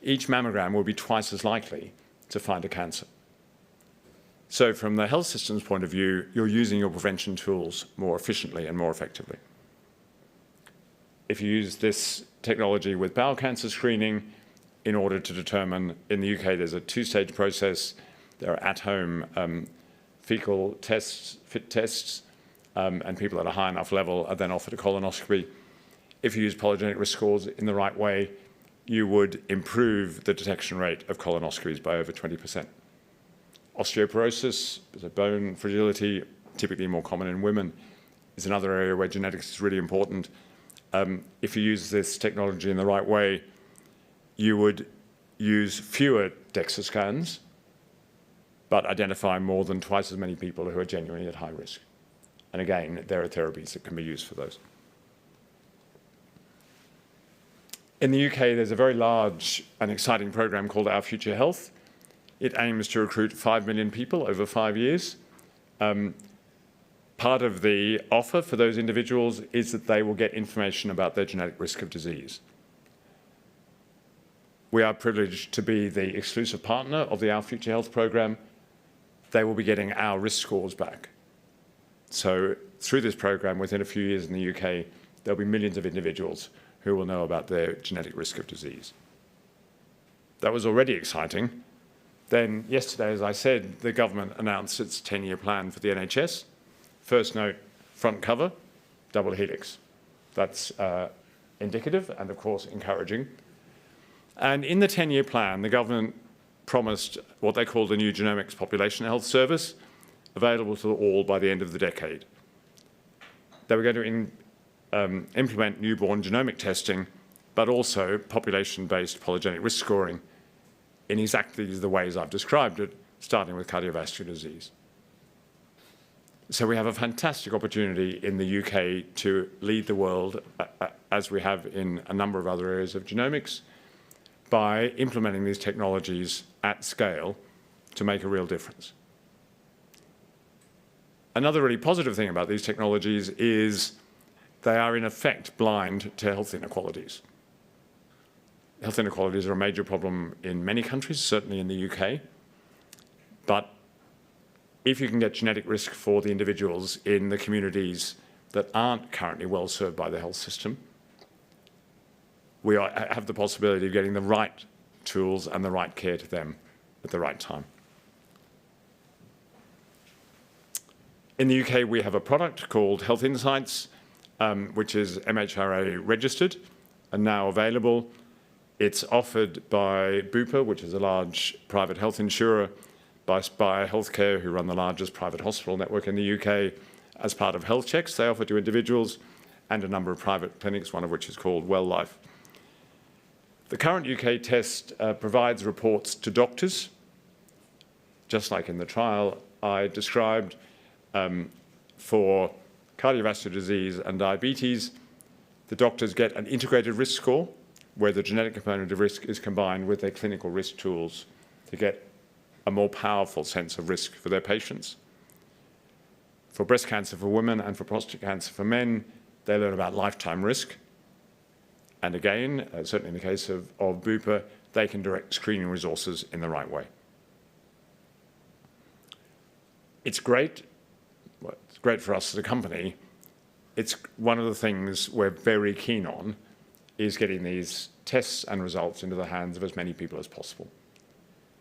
each mammogram will be twice as likely to find a cancer. So from the health system's point of view, you're using your prevention tools more efficiently and more effectively. If you use this technology with bowel cancer screening, in order to determine, in the UK there's a two-stage process. There are at-home fecal tests, FIT tests, and people at a high enough level are then offered a colonoscopy. If you use polygenic risk scores in the right way, you would improve the detection rate of colonoscopies by over 20%. Osteoporosis, so bone fragility, typically more common in women, is another area where genetics is really important. If you use this technology in the right way, you would use fewer DEXA scans, but identify more than twice as many people who are genuinely at high risk. And again, there are therapies that can be used for those. In the UK, there's a very large and exciting program called Our Future Health. It aims to recruit 5 million people over 5 years. Part of the offer for those individuals is that they will get information about their genetic risk of disease. We are privileged to be the exclusive partner of the Our Future Health program. They will be getting our risk scores back. So through this program, within a few years in the UK, there'll be millions of individuals who will know about their genetic risk of disease. That was already exciting. Then yesterday, as I said, the government announced its 10-year plan for the NHS. First note, front cover, double helix. That's indicative and, of course, encouraging. And in the 10-year plan, the government promised what they called the new Genomics Population Health Service, available to all by the end of the decade. They were going to implement newborn genomic testing, but also population-based polygenic risk scoring in exactly the ways I've described it, starting with cardiovascular disease. So we have a fantastic opportunity in the UK to lead the world, as we have in a number of other areas of genomics, by implementing these technologies at scale to make a real difference. Another really positive thing about these technologies is they are in effect blind to health inequalities. Health inequalities are a major problem in many countries, certainly in the UK. But if you can get genetic risk for the individuals in the communities that aren't currently well served by the health system, we have the possibility of getting the right tools and the right care to them at the right time. In the UK, we have a product called Health Insights, which is MHRA registered and now available. It's offered by Bupa, which is a large private health insurer, by Spire Healthcare, who run the largest private hospital network in the UK, as part of health checks they offer to individuals, and a number of private clinics, one of which is called WellLife. The current UK test provides reports to doctors, just like in the trial I described, for cardiovascular disease and diabetes. The doctors get an integrated risk score, where the genetic component of risk is combined with their clinical risk tools to get a more powerful sense of risk for their patients. For breast cancer for women and for prostate cancer for men, they learn about lifetime risk. And again, certainly in the case of Bupa, they can direct screening resources in the right way. It's great. Well, it's great for us as a company. It's one of the things we're very keen on is getting these tests and results into the hands of as many people as possible.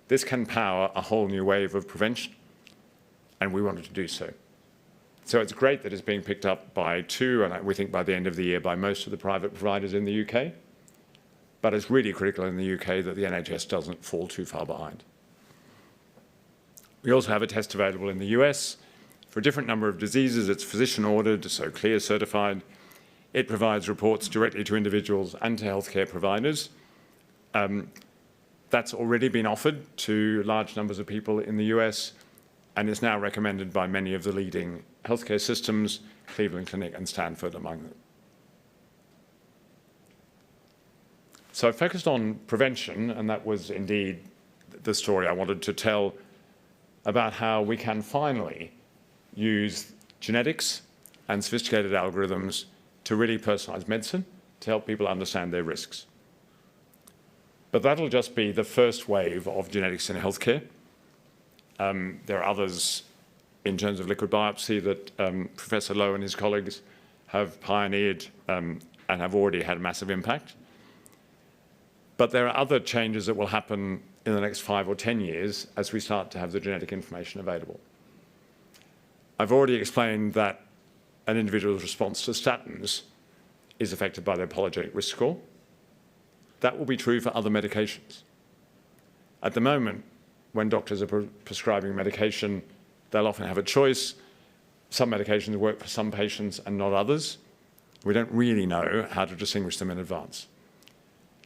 This can power a whole new wave of prevention, and we wanted to do so. So it's great that it's being picked up by two, and we think by the end of the year by most of the private providers in the UK. But it's really critical in the UK that the NHS doesn't fall too far behind. We also have a test available in the US for a different number of diseases. It's physician ordered, so CLIA certified. It provides reports directly to individuals and to healthcare providers. That's already been offered to large numbers of people in the US and is now recommended by many of the leading healthcare systems, Cleveland Clinic and Stanford among them. So I focused on prevention, and that was indeed the story I wanted to tell about how we can finally use genetics and sophisticated algorithms to really personalize medicine, to help people understand their risks. But that'll just be the first wave of genetics in healthcare. There are others in terms of liquid biopsy that Professor Lowe and his colleagues have pioneered and have already had a massive impact. But there are other changes that will happen in the next 5 or 10 years as we start to have the genetic information available. I've already explained that an individual's response to statins is affected by their polygenic risk score. That will be true for other medications. At the moment, when doctors are prescribing medication, they'll often have a choice. Some medications work for some patients and not others. We don't really know how to distinguish them in advance.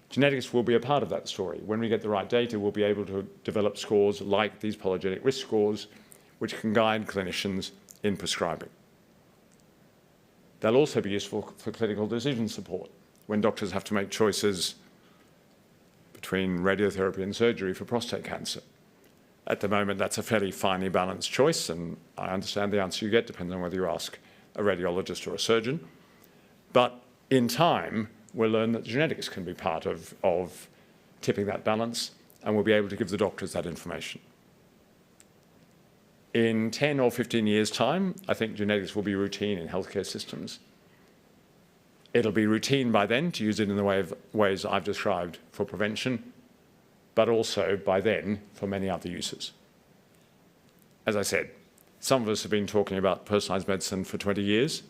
Genetics will be a part of that story. When we get the right data, we'll be able to develop scores like these polygenic risk scores, which can guide clinicians in prescribing. They'll also be useful for clinical decision support when doctors have to make choices between radiotherapy and surgery for prostate cancer. At the moment, that's a fairly finely balanced choice, and I understand the answer you get depends on whether you ask a radiologist or a surgeon. But in time, we'll learn that genetics can be part of tipping that balance, and we'll be able to give the doctors that information. In 10 or 15 years' time, I think genetics will be routine in healthcare systems. It'll be routine by then to use it in the ways I've described for prevention, but also by then for many other uses. As I said, some of us have been talking about personalised medicine for 20 years.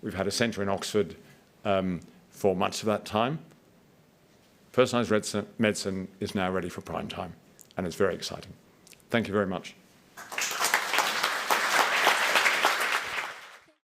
We've had a centre in Oxford for much of that time. Personalised medicine is now ready for prime time, and it's very exciting. Thank you very much.